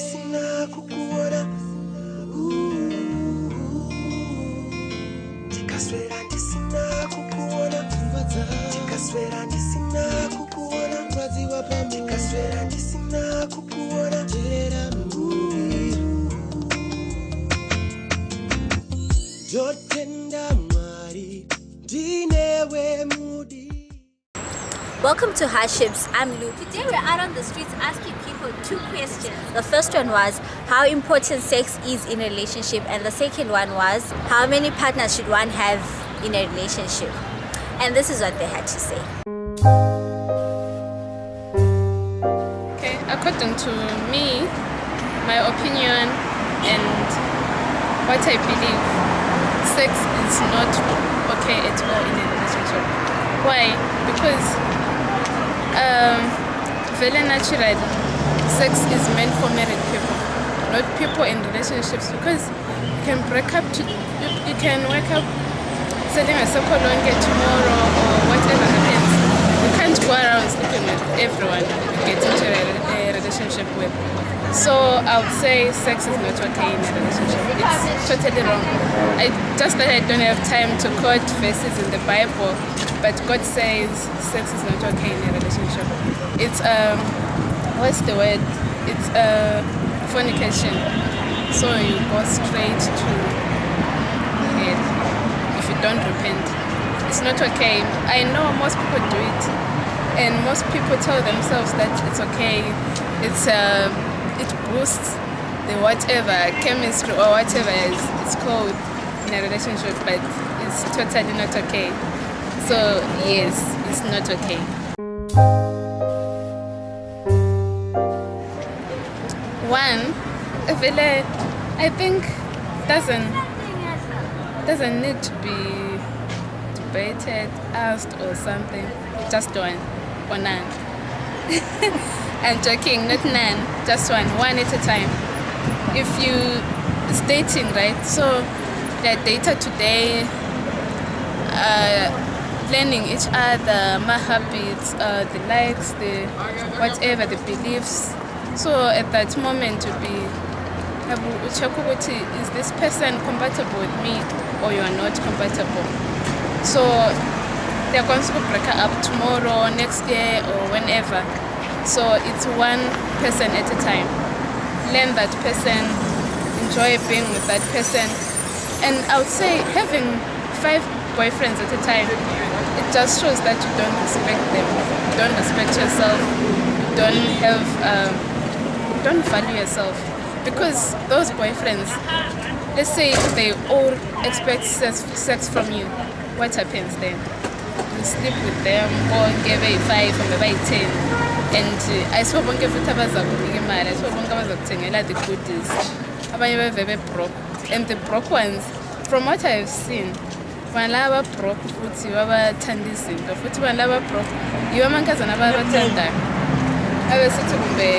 Sina kukuona Tikaswera ndisina kukuona Tikaswera ndisina kukuona Tikaswera ndisina kukuona Jotenda mari dinewe mudi. Welcome to Heartships. I'm Luke. Today we're out on the streets asking people two questions. The first one was how important sex is in a relationship, and the second one was how many partners should one have in a relationship. And this is what they had to say. Okay, according to me, my opinion and what I believe, sex is not okay at all in a relationship. Why? Because very naturally, sex is meant for married people, not people in relationships. Because you can break up, you can wake up selling a circle longer tomorrow or whatever happens. You can't go around sleeping with everyone you get into a relationship with. So I would say sex is not okay in a relationship. It's totally wrong. Just that I don't have time to quote verses in the Bible, but God says sex is not okay in a relationship. It's what's the word? It's fornication. So you go straight to hell if you don't repent. It's not okay. I know most people do it, and most people tell themselves that it's okay. It boosts the whatever chemistry or whatever it's called in a relationship, but it's totally not okay. So yes, it's not okay. One, I think doesn't need to be debated, asked or something. Just one or none. I'm joking, not none, just one at a time. If it's dating, right? So they dated today, learning each other, my habits, the likes, the whatever, the beliefs. So at that moment to be check is this person compatible with me or you are not compatible. So they're going to break up tomorrow, next year or whenever. So it's one person at a time. Learn that person, enjoy being with that person. And I would say having 5 boyfriends at a time, it just shows that you don't respect them, you don't respect yourself, you don't value yourself. Because those boyfriends, let's say they all expect sex from you, what happens then? You sleep with them, or give a 5 or maybe 10. And I saw bonke futhi abazakunika imali, I saw bonke abazakuthengela the goodies. Abanye bevebe broke. And the broke ones, from what I've seen, banalaba broke futhi babathanda izinto. Futhi banalaba broke, yibo amankazana ababathandayo. Abesithi kumbe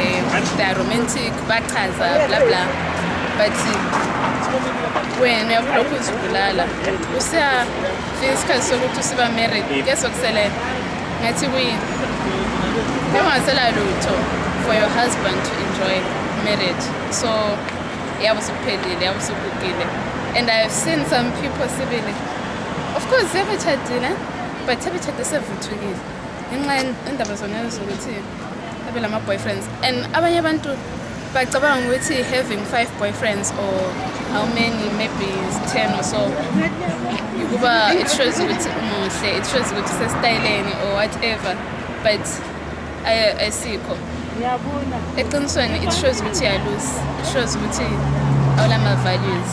they are romantic, bachaza, blah blah. But when uyabulokhu uzibulala, usiyafika isikhathi sokuthi usiba married, kuyesokuselela. Ngathi kuyini? Ungasela lutho for your husband to enjoy marriage. So yabusuphelile, yabusubukile. And I've seen some people sibili, of course sebetshadile, but sebetshade sevuthukile ngenxa indaba zona zokuthi abela ama boyfriends. And abanye abantu bacabanga ukuthi having 5 boyfriends or how many, maybe 10 or so, ukuba it shows ukuthi umuhle, it shows ukuthi sestyleni or whatever. But I see eqinisweni it shows ukuthi I lose, it shows ukuthi awula my values.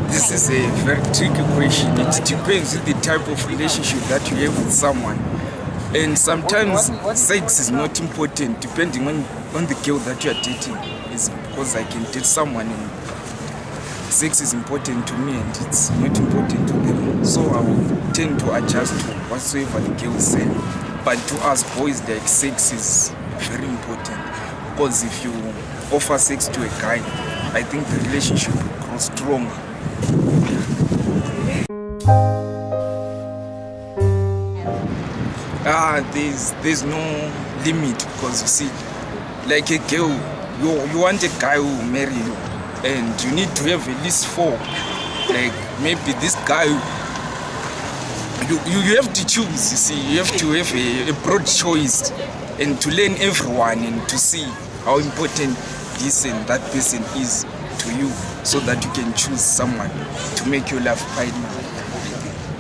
This is a very tricky question. It depends on the type of relationship that you have with someone. And sometimes sex is not important depending on the girl that you are dating. It's because I can date someone and sex is important to me and it's not important to them. So I will tend to adjust to whatsoever the girl is saying. But to us boys, like, sex is very important. Because if you offer sex to a guy, I think the relationship will grow stronger. There's no limit, because you see, like a girl, you want a guy who will marry you, and you need to have at least 4. Like maybe this guy, you have to choose. You see, you have to have a broad choice, and to learn everyone, and to see how important this and that person is to you, so that you can choose someone to make your life partner.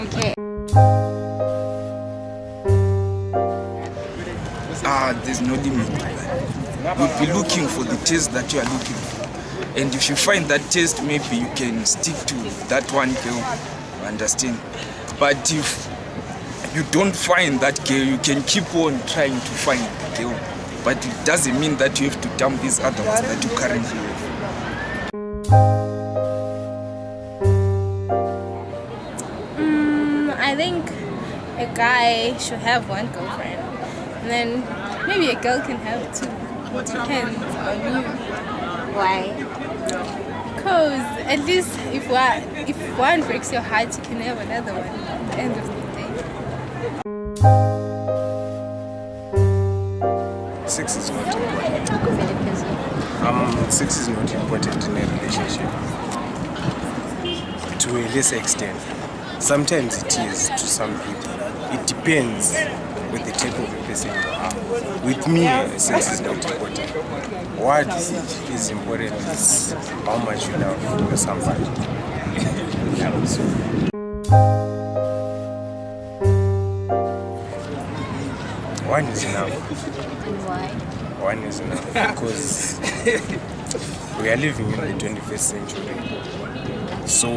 Okay. There's no limit to that. You'll be looking for the taste that you are looking for, and if you find that taste, maybe you can stick to that one girl. You understand? But if you don't find that girl, you can keep on trying to find the girl, but it doesn't mean that you have to dump these other ones that you currently have. I think a guy should have 1 girlfriend, and then maybe a girl can have 2. It depends on you. Why? Because at least if one breaks your heart, you can have another one at the end of the day. Sex is not important. Sex is not important in a relationship. To a lesser extent. Sometimes it is to some people. It depends with the type of a person you are. With me, sex is not important. What is important is how much you love for somebody. One is enough. Why? One is enough because we are living in the 21st century. So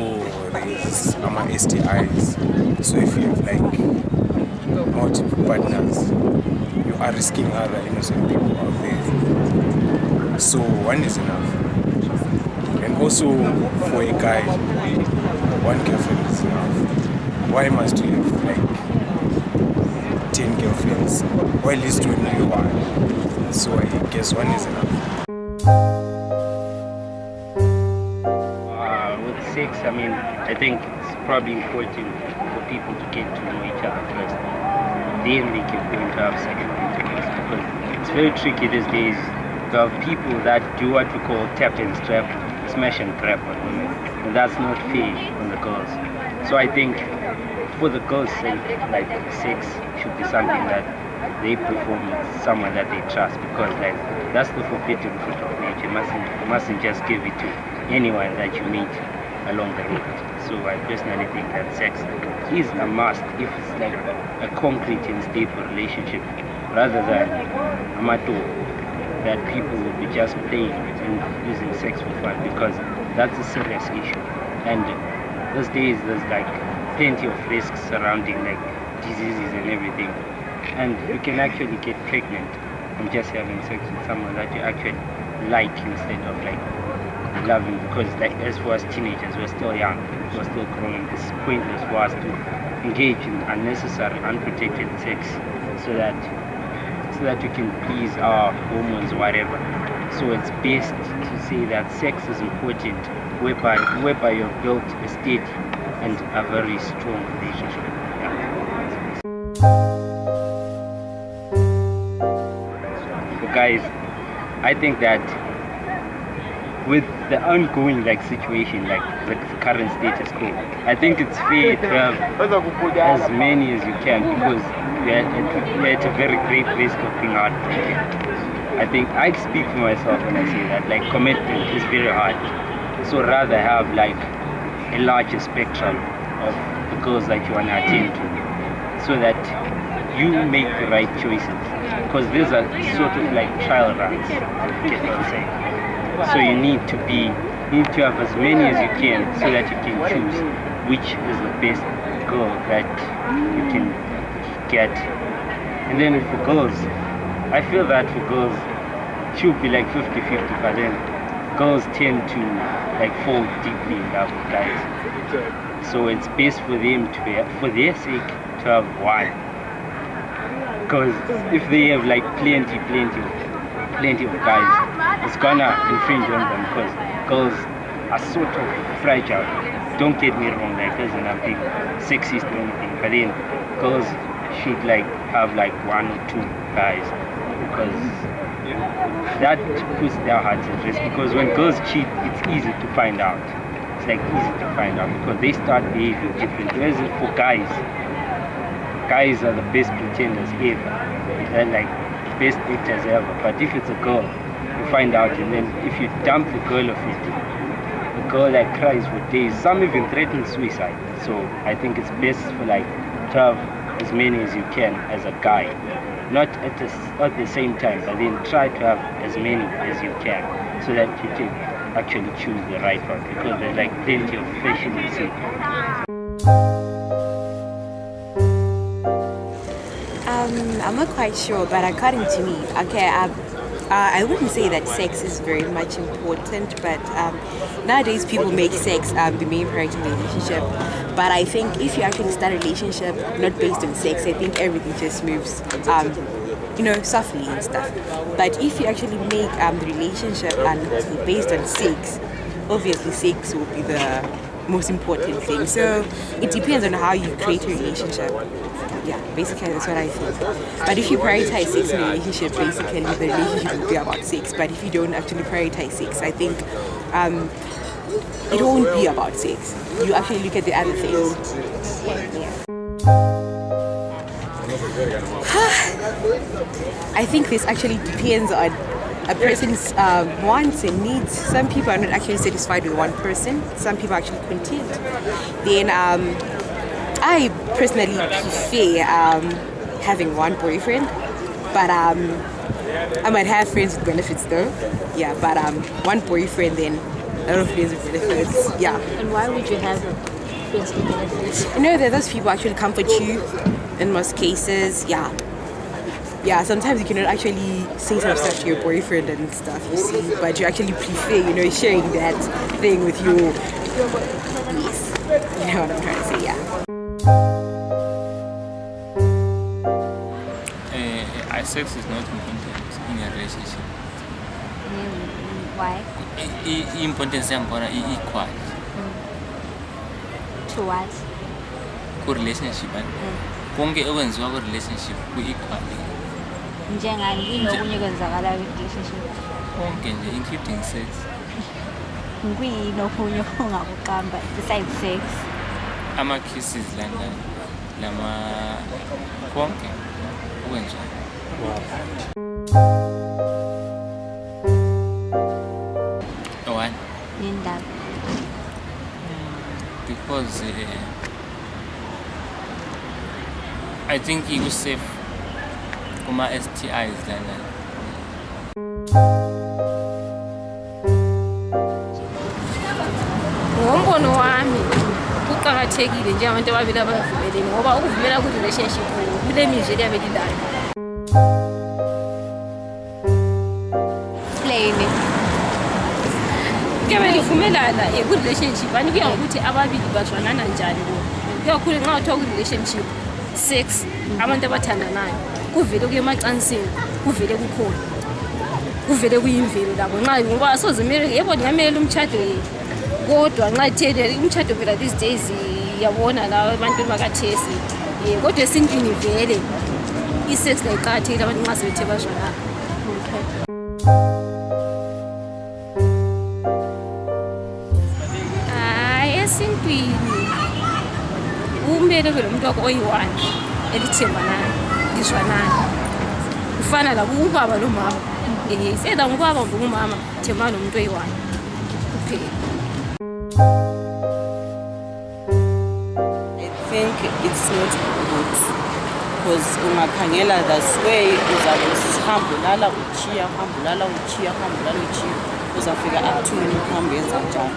there's STIs. So if you have like multiple partners, you are risking other innocent people out there. So one is enough. And also for a guy, 1 girlfriend is enough. Why must you have like 10 girlfriends? Why at least only 1? So I guess 1 is enough. With sex, I mean, I think it's probably important for people to get to know each other first. Then they can going to have sexual intercourse, because it's very tricky these days to have people that do what we call tap and strap, smash and grab on women, and that's not fair on the girls. So I think for the girls' sake, like sex should be something that they perform with someone that they trust, because like that's the forbidden fruit of nature. You mustn't just give it to anyone that you meet along the road. So I personally think that sex is a must if it's like a concrete and stable relationship, rather than a matter that people will be just playing and using sex for fun, because that's a serious issue. And these days there's like plenty of risks surrounding like diseases and everything, and you can actually get pregnant from just having sex with someone that you actually like instead of like loving, because like as for us teenagers, we're still young, we're still growing. It's pointless for us to engage in unnecessary unprotected sex so that we can please our hormones, whatever. So it's best to say that sex is important whereby you've built a steady and a very strong relationship. Yeah. So guys, I think that with the ongoing like situation, like the current status quo, I think it's fair to have as many as you can, because you're at a very great risk of being heartbroken. I think I speak for myself when I say that, like, commitment is very hard. So rather have like a larger spectrum of the girls that you want to attend to, so that you make the right choices, because these are sort of like trial runs, get what I'm saying. So you need to have as many as you can, so that you can choose which is the best girl that you can get. And then for girls, I feel that for girls it should be like 50-50, but then girls tend to like fall deeply in love with guys. So it's best for them to be, for their sake, to have one. Because if they have like plenty of guys, it's gonna infringe on them, because girls are sort of fragile. Don't get me wrong, like, listen, I'm being sexist or anything, but then girls should like have like 1 or 2 guys, because that puts their hearts at rest. Because when girls cheat, it's easy to find out. It's like easy to find out because they start behaving different. Whereas for guys are the best pretenders ever. They're like best actors ever. But if it's a girl, you find out, and then if you dump the girl of it, the girl like cries for days. Some even threaten suicide. So I think it's best for like to have as many as you can as a guy. Not at the same time, but then try to have as many as you can, so that you can actually choose the right one, because there's like plenty of fish in the sea. I'm not quite sure, but according to me, okay, I wouldn't say that sex is very much important, but nowadays people make sex the main priority in the relationship. But I think if you actually start a relationship not based on sex, I think everything just moves, softly and stuff. But if you actually make the relationship based on sex, obviously sex will be the most important thing. So it depends on how you create a relationship. Yeah, basically that's what I think. But if you prioritize sex in a relationship, basically the relationship will be about sex. But if you don't actually prioritize sex, I think it won't be about sex. You actually look at the other things. I think this actually depends on a person's wants and needs. Some people are not actually satisfied with one person. Some people are actually content. Then I personally prefer having one boyfriend, but I might have friends with benefits though. Yeah, but one boyfriend, then a lot of friends with benefits. Yeah. And why would you have friends with benefits? You know that those people actually comfort you in most cases. Yeah. Yeah, sometimes you cannot actually say some stuff to your boyfriend and stuff, you see, but you actually prefer, sharing that thing with your yes. You know what I'm trying to say, yeah. Sex is not important in a relationship. Why? Importance is equal. To what? Ku relationship. Konke okwenziwa ku relationship ku equal. Njengani inokunye kwenzakala relationship? Konke nje including sex. Ngiyini okunye ongakuqamba besides sex? Ama kisses lama konke okwenziwa. Why? Because I think it was safe for my STIs like that. Ngombono wami kuqakathekile njengabantu ababili abavumelene ngoba ukuvumela ku relationship kule mizeli yabelilana. Kube livumelana ku relationship ani kuya ngokuthi ababili bazwanana njani lo. Kuyakhulu nxa uthola ku relationship sex abantu abathandanayo kuvele kuye emacansini kuvele kukhona. Kuvele kuyimvelo labo nxa ngoba asozimele yebo ngamele umtshado kodwa nxa ithele umtshado phela these days yabona la abantu bakathesi kodwa esintwini vele isex la iqakathekile abantu nxa sebethe bazwanana. Esintwini umele vele umuntu wakho oyi-one elithembanana lizwanana kufana la ubaba nomama seda ngubaba ngumama thembana nomuntu oyi-one kuphela. I think it's not good because ungakhangela that's way uzabe usihambulala uchiya uzafika up to wena uhambe yenza njalo.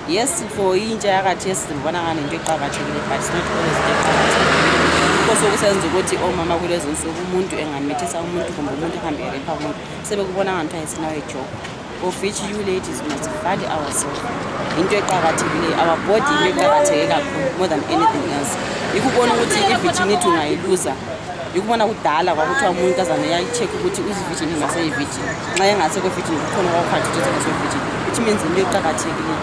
Yes, for intsha yakathesi sibona ngani into eqhakathekile but it's not always eqhakathekile. Because okusenza ukuthi omama kulezi nsuku umuntu engamethisa umuntu kumbe umuntu ehambe erepa umuntu sebekubona ngathi ayisinayo job. Of which you ladies must value ourselves. Into eqhakathekile our body into eqhakatheke kakhulu more than anything else. Ikubona ukuthi i-virginity ungayiluza. Ikubona kudala kwakuthiwa umuntu azane yayi-check ukuthi uyi-virgin ingaseyi-virgin. Nxa engasekho virgin kukhona kwakukhathi ukuthi engaseyi-virgin. Which means into eqhakathekile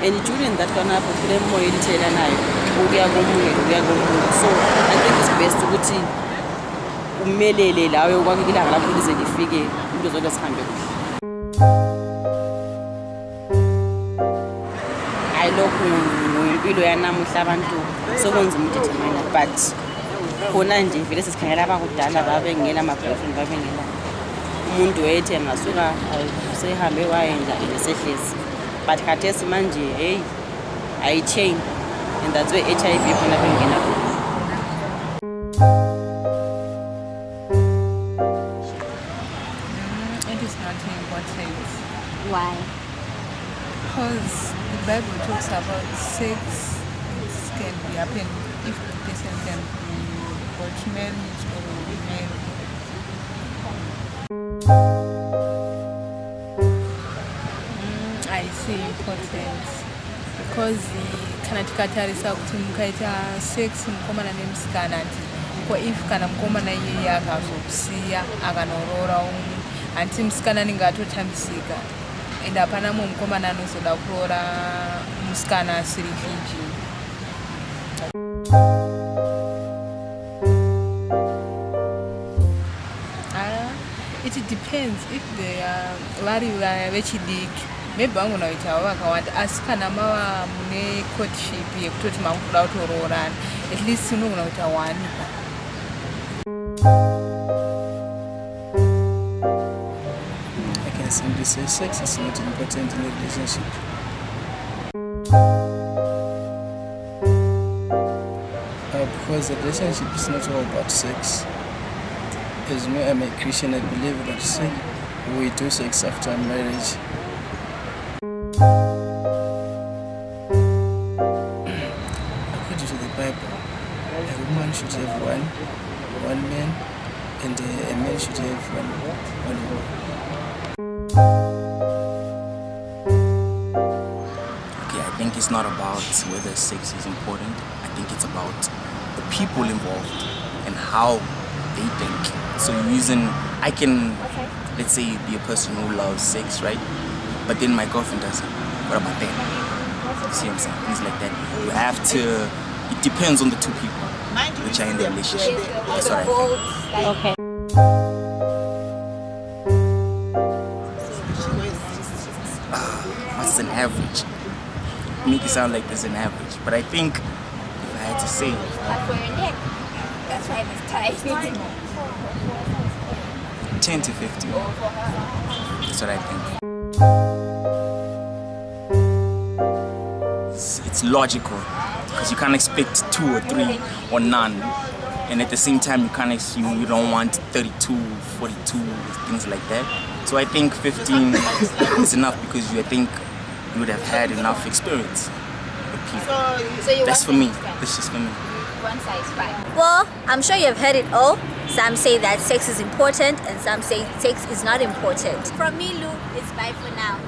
and during that khonapho kule moya elithelanayo ukuya komunye ukuya komunye. So I think it's best ukuthi umelele lawe kwakhe ilanga lapho lize lifike into zonke zihambe kuhle. Ayilokhu impilo yanamuhla abantu sokunzima udetermine, but khona nje vele sesikhangela abakudala babengela ama-boyfriend babengela umuntu wethe ngasuka sehambe wayenza esehlezi, but khathesi manje hey ayi-chain, and that's where HIV khona bengena khona. It is not important. Why? Because the Bible talks about sex can be happen if the person can be got married or married. I see important because kana tikatarisa kuti mukaita sex mukomana nemusikana ko if kana mukomana iye akazokusiya akanorora umwe anti musikana anenge atotambisika ende hapana mumwe mukomana anozoda kuroora musikana asiri vhiji. It depends if they are vari vechidiki maybe vangonaitawo vakawanda, asi kana mava mune courtship yekutoti makuda kutoroorana at least unogona kuita one. I can simply say sex is not important in a relationship. Because a relationship is not all about sex. As me, I'm a Christian, I believe that we do sex after marriage. According to the Bible, a woman should have one man, and a man should have one woman. Okay, I think it's not about whether sex is important. I think it's about the people involved and how they think. So I can, let's say, be a person who loves sex, right? But then my girlfriend doesn't. What about that? You see what I'm saying? Things like that. You have to, it depends on the two people which are in the relationship. That's what I think. Okay. What's an average? Make it sound like there's an average. But I think, if I had to say, For your neck. That's why it's tight. 10 to 15. That's what I think. It's logical because you can't expect 2 or 3 or none, and at the same time you don't want 32, 42, things like that. So I think 15 is enough because I think you would have had enough experience with people. So That's for me. That's just for me. One size 5. Well, I'm sure you've heard it all. Some say that sex is important and some say sex is not important. From me, Lou, it's bye for now.